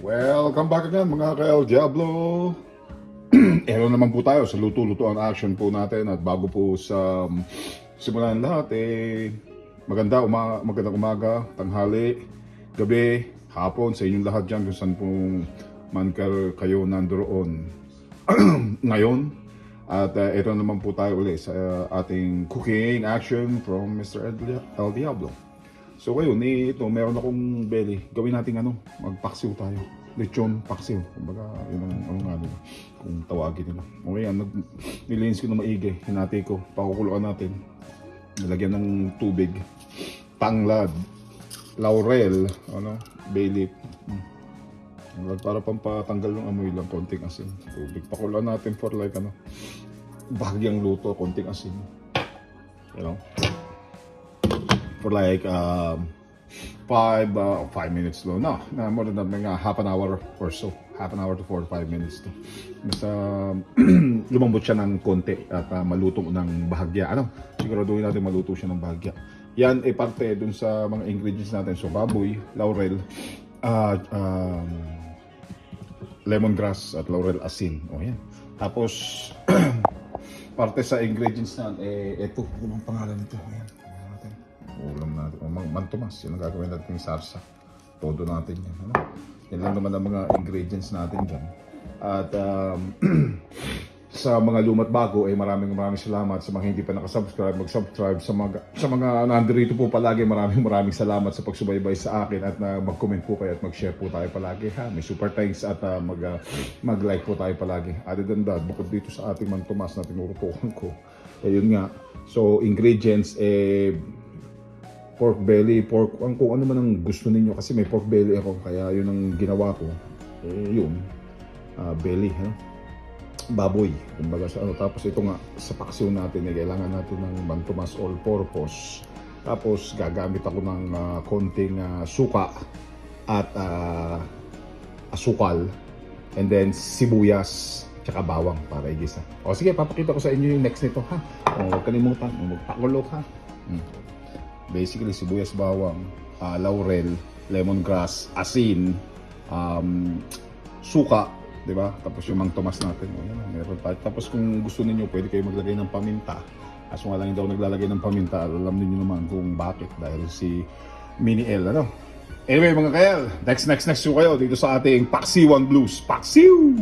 Welcome back again mga ka-El Diablo. Ero naman po tayo sa luto-luto ang action po natin. At bago po sa simulan lahat, magandang umaga, tanghali, gabi, hapon sa inyong lahat dyan kung saan po man kayo nandoon ngayon. At ito naman po tayo ulit sa ating cooking action from Mr. El Diablo. So ngayon, ito, meron akong belly. Gawin natin magpaksiw tayo. Lechon paksiw. Kumbaga, yun ang nga nila. Kung tawagin nila. Okay, nilinis ko na maigi. Hinati ko. Pakukuluan natin. Nilagyan ng tubig. Tanglad. Laurel. Bay leaf. Para pampatanggal ng amoy lang. Konting asin. Tubig. Pakuluan natin for like bahagyang luto. Konting asin. For like 5 minutes long. No, more than that, mga half an hour or so. Half an hour to 4 to 5 minutes to. Basta lumambot siya ng konti at maluto ng bahagya. Siguraduhin natin maluto siya ng bahagya. Yan ay parte dun sa mga ingredients natin. So baboy, laurel, lemongrass at laurel asin. O yan. Tapos parte sa ingredients na ito, yung pangalan nito. Ayan. Ulam natin, mantumas, yun ang gagawin natin yung sarsa. Todo natin yan. Yan lang naman ang mga ingredients natin dyan. At sa mga lumat bago, maraming salamat. Sa mga hindi pa nakasubscribe, mag-subscribe. Sa mga nandito po palagi, maraming salamat sa pagsubaybay sa akin. At mag-comment po kayo at mag-share po tayo palagi. May super thanks at mag-like po tayo palagi. Other than that, bukod dito sa ating mantumas na tinurutukan ko, yun nga. So, ingredients, pork belly, pork, kung ano man ang gusto ninyo. Kasi may pork belly ako, kaya yun ang ginawa ko. Belly, baboy. Kumbaga sa tapos ito nga, sa paksiw natin, kailangan natin ng mantumas all purpose. Tapos gagamit ako ng konting suka at asukal. And then sibuyas, tsaka bawang para igisa. O sige, papakita ko sa inyo yung next nito, ha. Huwag kalimutan, magpakulok, ha. Basically, sibuyas, bawang, laurel, lemongrass, asin, suka, di ba? Tapos yung mangtomas natin, meron tayo. Tapos kung gusto niyo pwede kayo maglagay ng paminta. Kaso nga lang hindi ako naglalagay ng paminta. Alam niyo naman kung bakit, dahil si Mini L, Anyway, mga ka-El, next yung kayo dito sa ating Paksiwan Blues. Paksiw!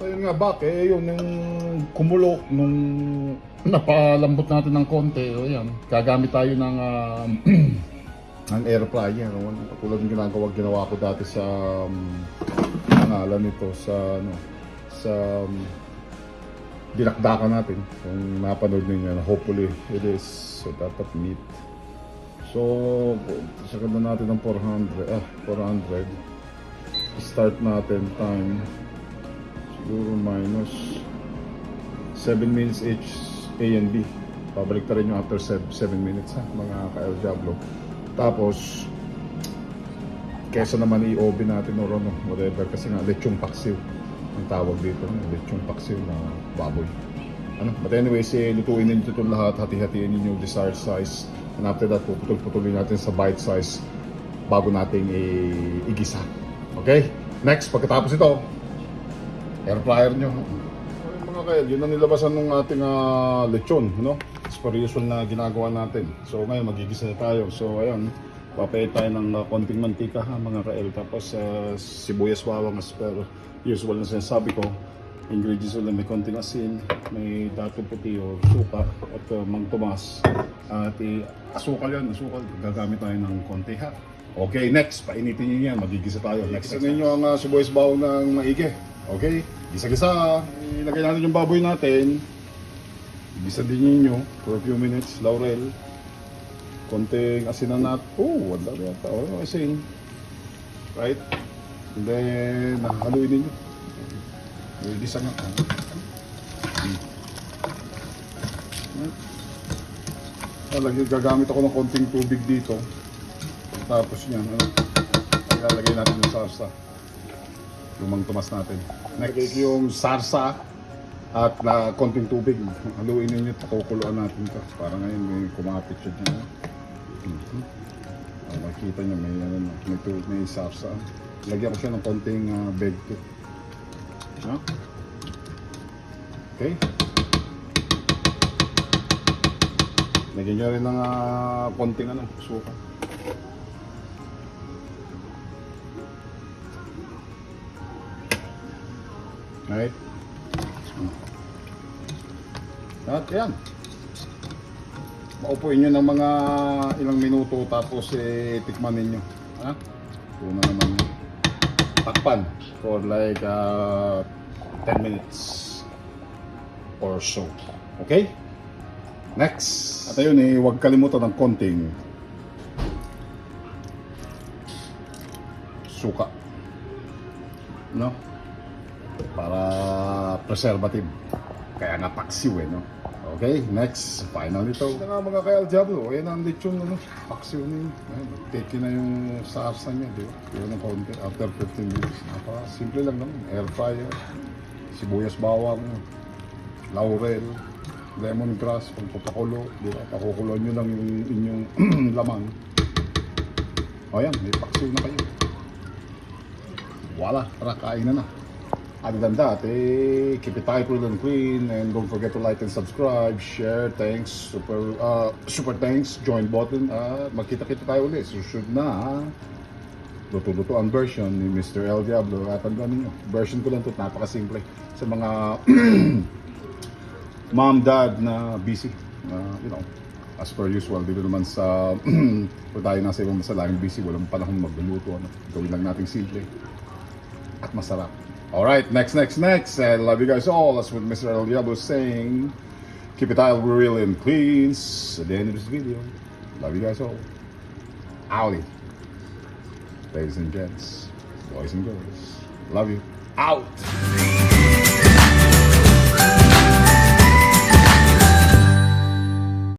Ayun nga, yun yung kumulo nung napalambot natin ng konti. O yan, gagamit tayo ng ng air fryer. Tulad ng ginawa ko dati sa pangalan nito sa dinakdakan natin. Kung napanood ninyo, hopefully it is. So dapat meat. So sagad na natin ng 400. Start natin time siguro minus 7 minutes each, A and B. Pabalik ta rin yung after 7 minutes, ha, mga ka-El Diablo. Tapos kesa naman i-oven natin or whatever, kasi nga lechong paksiw ang tawag dito, lechong paksiw na baboy. But anyways, lutuin ninyo ito lahat, hati-hatiin ninyo yung desired size, and after that puputol-putulin natin sa bite size bago natin igisa. Okay? Next, pagkatapos ito, air fryer nyo. Mga ka-El, yun ang nilabasan ng ating lechon, as per usual na ginagawa natin. So ngayon magigisa na tayo. So ayun, papayat tayo ng konting mantika, mga ka-El. Tapos sibuyas, bawang, as per usual na sinasabi ko, ingredients ulit, may konting asin, may dato puti o suka at mangtumas. At asukal gagamit tayo ng konti, ha. Okay, next, painitin nyo yan, magigisa tayo. Next ninyo ang sibuyas, bawang ng maigi. Okay, gisa-gisa, ilagay natin yung baboy natin. Gisa din ninyo for a few minutes. Laurel, konting asin na nat. Ang dami yata. Asin. Right? And then, haluin ninyo. Gisa nga. Gagamit ako ng konting tubig dito. Tapos yan, ilalagay natin yung sarsa. Yung mangtumas natin. Next, yung sarsa at konting tubig. Haluin ninyo at kukuluan natin ito. Para ngayon may kumapit siya dyan. Makikita nyo may sarsa. Lagyan ko siya ng konting bag kit. No? Okay. Lagyan nyo rin ng konting suka. Right? At yan. Maupuin nyo ng mga ilang minuto tapos tikman ninyo. Ha? Una naman takpan for like 10 minutes or so. Okay? Next. At ayun huwag kalimutan ng konting suka. No? Para preservative. Kaya nga paksiw no? Okay, next. Final nito. Ito nga mga ka-El Diablo. Ayan ang lechon paksiw na yun. Take na yung sarsa niya, di ba? Yun ang konti. After 15 minutes. Simple lang naman. Air fryer. Sibuyas bawang. Laurel. Lemongrass. Pagpapakulo. Di ba? Pakukuloan nyo lang yung inyong laman. O yan, may paksiw na kayo. Wala, tara, kain na. Other than that, keep it tight, cool and clean, and don't forget to like and subscribe, share, thanks, super thanks, join button, magkita-kita tayo ulit. Susunod na luto-luto ang version ni Mr. El Diablo. At tandaan ninyo, version ko lang ito, napakasimple. Sa mga mom, dad na busy, as per usual, dito naman sa kung tayo nasa ibang masalahing busy, walang panahon magluluto. Gawin lang natin simple at masarap. Alright, next. I love you guys all. That's what Mr. El Diablo is saying. Keep it real and clean. At the end of this video, love you guys all. Howdy. Ladies and gents, boys and girls, love you. Out!